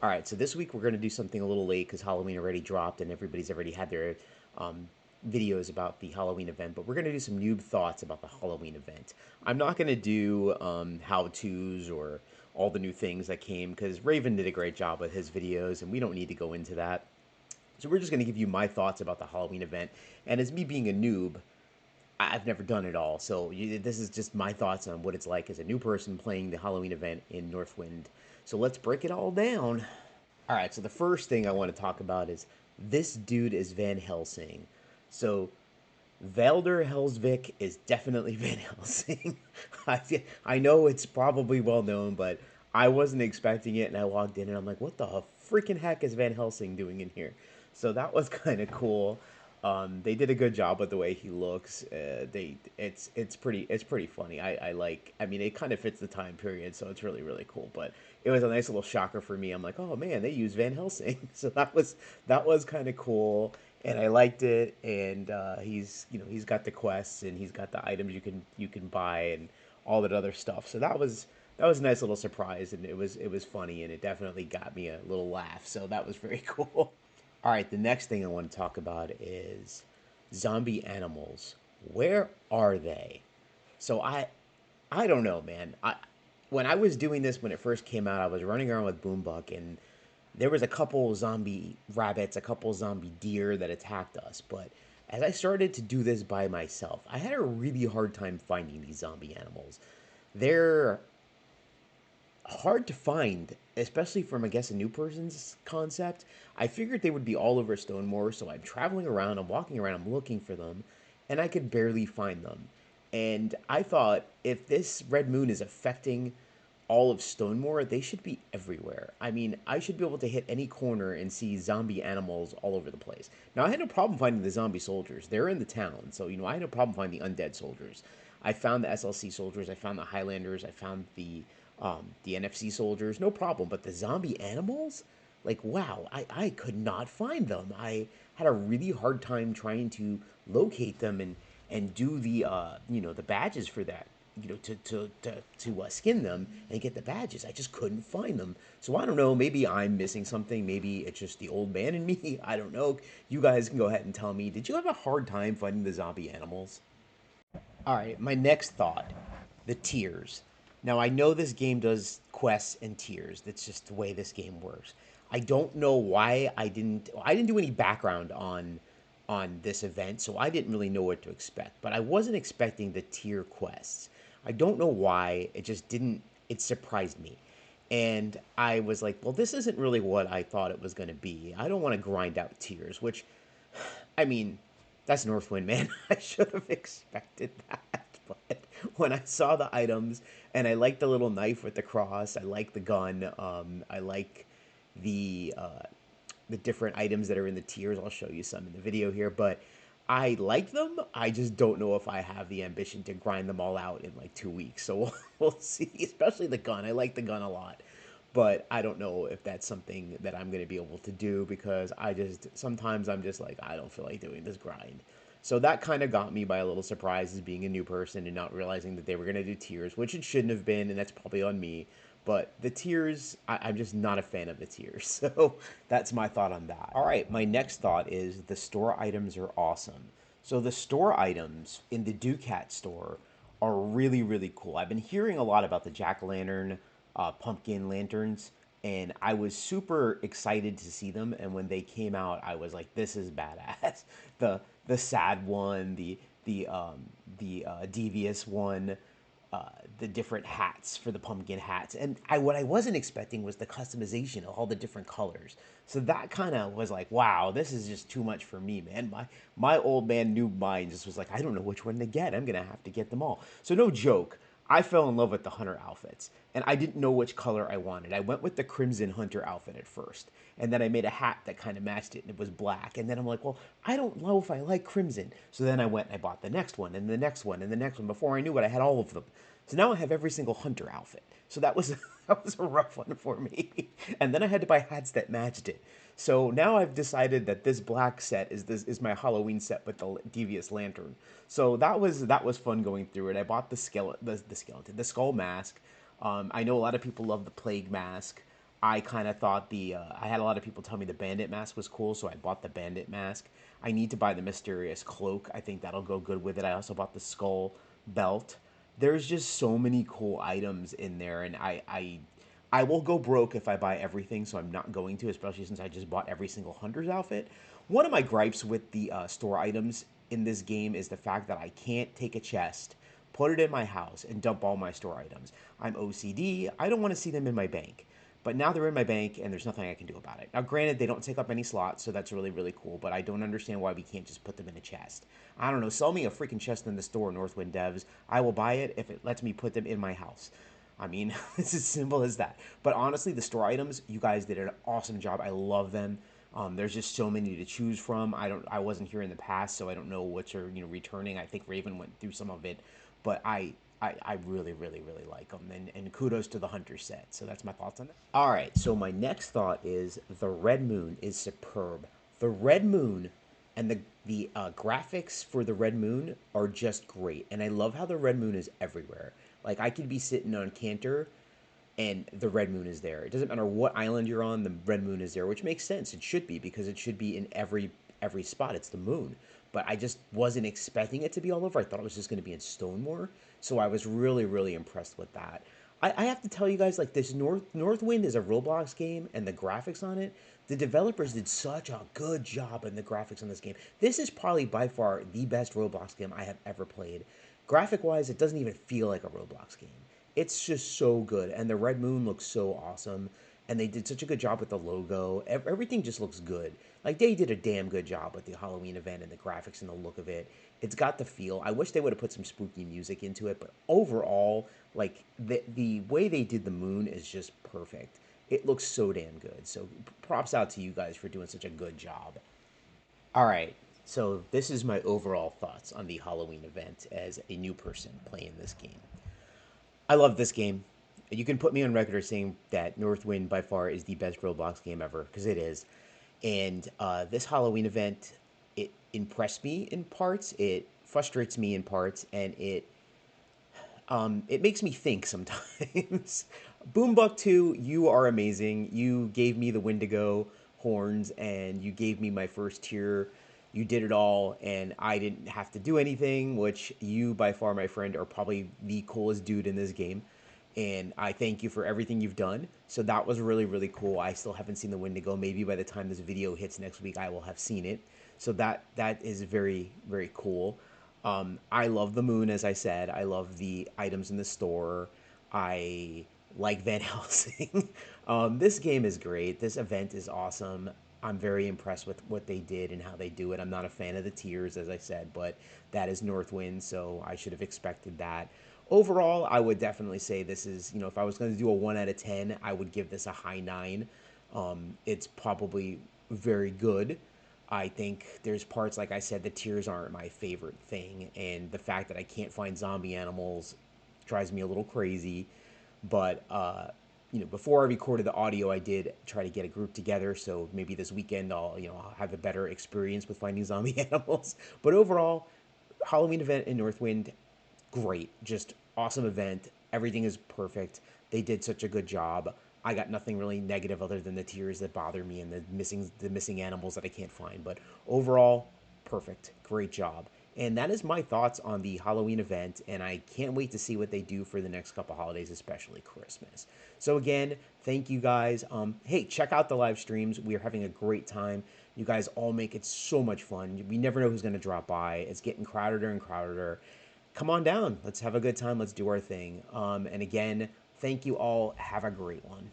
All right, so this week we're going to do something a little late because Halloween already dropped and everybody's already had their um, videos about the Halloween event. But we're going to do some noob thoughts about the Halloween event. I'm not going to do how-tos or all the new things that came because Raven did a great job with his videos and we don't need to go into that. So we're just going to give you my thoughts about the Halloween event. And as me being a noob, I've never done it all. So this is just my thoughts on what it's like as a new person playing the Halloween event in Northwind. So let's break it all down. All right, so the first thing I want to talk about is this dude is Van Helsing. So Velder Helsvik is definitely Van Helsing. I know it's probably well known, but I wasn't expecting it, and I logged in and I'm like, what the freaking heck is Van Helsing doing in here? So that was kind of cool. They did a good job with the way he looks. It's pretty funny. I like. I mean, it kind of fits the time period, so it's really cool. But it was a nice little shocker for me. I'm like, oh man, they used Van Helsing, so that was kind of cool, and I liked it. And he's got the quests and he's got the items you can buy and all that other stuff. So that was a nice little surprise, and it was funny, and it definitely got me a little laugh. So that was very cool. All right, the next thing I want to talk about is zombie animals. Where are they? So I don't know, man. When I was doing this when it first came out, I was running around with Boombuck and there was a couple zombie rabbits, a couple zombie deer that attacked us, but as I started to do this by myself, I had a really hard time finding these zombie animals. They're hard to find, especially from, I guess, a new person's concept. I figured they would be all over Stonemore, so I'm traveling around, I'm walking around, I'm looking for them, and I could barely find them. And I thought if this red moon is affecting all of Stonemore, they should be everywhere. I mean, I should be able to hit any corner and see zombie animals all over the place. Now, I had no problem finding the zombie soldiers. They're in the town, so, I had no problem finding the undead soldiers. I found the SLC soldiers, I found the Highlanders, I found the NFC soldiers, no problem. But the zombie animals, like, wow, I could not find them. I had a really hard time trying to locate them and do the badges for that. To skin them and get the badges. I just couldn't find them. So I don't know. Maybe I'm missing something. Maybe it's just the old man in me. I don't know. You guys can go ahead and tell me. Did you have a hard time finding the zombie animals? All right, my next thought, the tiers. Now I know this game does quests and tiers. That's just the way this game works. I don't know why I didn't do any background on this event, so I didn't really know what to expect. But I wasn't expecting the tier quests. I don't know why. It just didn't it surprised me. And I was like, well, this isn't really what I thought it was going to be. I don't want to grind out tiers, which I mean, that's Northwind, man. I should have expected that. But when I saw the items, and I like the little knife with the cross, I like the gun, I like the uh, the different items that are in the tiers. I'll show you some in the video here, but I like them. I just don't know if I have the ambition to grind them all out in like 2 weeks. So we'll see. Especially the gun. I like the gun a lot, but I don't know if that's something that I'm going to be able to do because I just sometimes I'm just like I don't feel like doing this grind. So that kind of got me by a little surprise as being a new person and not realizing that they were going to do tiers, which it shouldn't have been, and that's probably on me. But the tiers, I'm just not a fan of the tiers. So that's my thought on that. All right, my next thought is the store items are awesome. So the store items in the Ducat store are really cool. I've been hearing a lot about the jack o' lantern, pumpkin lanterns, and I was super excited to see them. And when they came out, I was like, "This is badass." The sad one, the devious one, the different hats for the pumpkin hats, and what I wasn't expecting was the customization of all the different colors. So that kind of was like, wow, this is just too much for me, man. My old man Newb mind just was like, I don't know which one to get. I'm gonna have to get them all. So no joke, I fell in love with the hunter outfits, and I didn't know which color I wanted. I went with the crimson hunter outfit at first, and then I made a hat that kind of matched it, and it was black. And then I'm like, well, I don't know if I like crimson. So then I went and I bought the next one, and the next one, and the next one. Before I knew it, I had all of them. So now I have every single hunter outfit. So that was that was a rough one for me. And then I had to buy hats that matched it. So now I've decided that this black set is my Halloween set with the devious lantern. So that was fun going through it. I bought the skeleton, the skull mask. I know a lot of people love the plague mask. I kind of thought I had a lot of people tell me the bandit mask was cool, so I bought the bandit mask. I need to buy the mysterious cloak. I think that'll go good with it. I also bought the skull belt. There's just so many cool items in there, and I will go broke if I buy everything, so I'm not going to, especially since I just bought every single hunter's outfit. One of my gripes with the store items in this game is the fact that I can't take a chest, put it in my house, and dump all my store items. I'm OCD. I don't want to see them in my bank. But now they're in my bank, and there's nothing I can do about it. Now, granted, they don't take up any slots, so that's really, really cool, but I don't understand why we can't just put them in a chest. I don't know, sell me a freaking chest in the store, Northwind devs. I will buy it if it lets me put them in my house. I mean, it's as simple as that. But honestly, the store items, you guys did an awesome job. I love them. There's just so many to choose from. I wasn't here in the past, so I don't know which are returning. I think Raven went through some of it, but I really, really, really like them. And kudos to the Hunter set. So that's my thoughts on that. All right. So my next thought is the Red Moon is superb. The Red Moon and the graphics for the Red Moon are just great. And I love how the Red Moon is everywhere. Like I could be sitting on Cantor and the red moon is there. It doesn't matter what island you're on, the red moon is there, which makes sense. It should be because it should be in every spot. It's the moon. But I just wasn't expecting it to be all over. I thought it was just going to be in Stonemore. So I was really, really impressed with that. I have to tell you guys, like this Northwind is a Roblox game, and the graphics on it, the developers did such a good job in the graphics on this game. This is probably by far the best Roblox game I have ever played. Graphic wise, it doesn't even feel like a Roblox game. It's just so good, and the red moon looks so awesome, and they did such a good job with the logo. Everything just looks good. Like they did a damn good job with the Halloween event and the graphics and the look of it. It's got the feel. I wish they would have put some spooky music into it, but overall, like the way they did the moon is just perfect. It looks so damn good. So props out to you guys for doing such a good job. All right. So this is my overall thoughts on the Halloween event as a new person playing this game. I love this game. You can put me on record as saying that Northwind by far is the best Roblox game ever, because it is. And this Halloween event, it impressed me in parts, it frustrates me in parts, and it makes me think sometimes. Boombuck 2, you are amazing. You gave me the Wendigo horns, and you gave me my first tier. You did it all, and I didn't have to do anything, which you, by far, my friend, are probably the coolest dude in this game. And I thank you for everything you've done. So that was really, really cool. I still haven't seen the Wendigo. Maybe by the time this video hits next week, I will have seen it. So that is very, very cool. I love the moon, as I said. I love the items in the store. I like Van Helsing. This game is great. This event is awesome. I'm very impressed with what they did and how they do it. I'm not a fan of the tiers, as I said, but that is Northwind, so I should have expected that. Overall, I would definitely say this is, if I was going to do a 1 out of 10, I would give this a high 9. It's probably very good. I think there's parts, like I said, the tiers aren't my favorite thing, and the fact that I can't find zombie animals drives me a little crazy. But before I recorded the audio, I did try to get a group together, so maybe this weekend I'll have a better experience with finding zombie animals. But overall, Halloween event in Northwind, great, just awesome event. Everything is perfect. They did such a good job. I got nothing really negative other than the tears that bother me and the missing animals that I can't find. But overall, perfect. Great job. And that is my thoughts on the Halloween event, and I can't wait to see what they do for the next couple holidays, especially Christmas. So again, thank you guys. Hey, check out the live streams. We are having a great time. You guys all make it so much fun. We never know who's going to drop by. It's getting crowdeder and crowdeder. Come on down. Let's have a good time. Let's do our thing. And again, thank you all. Have a great one.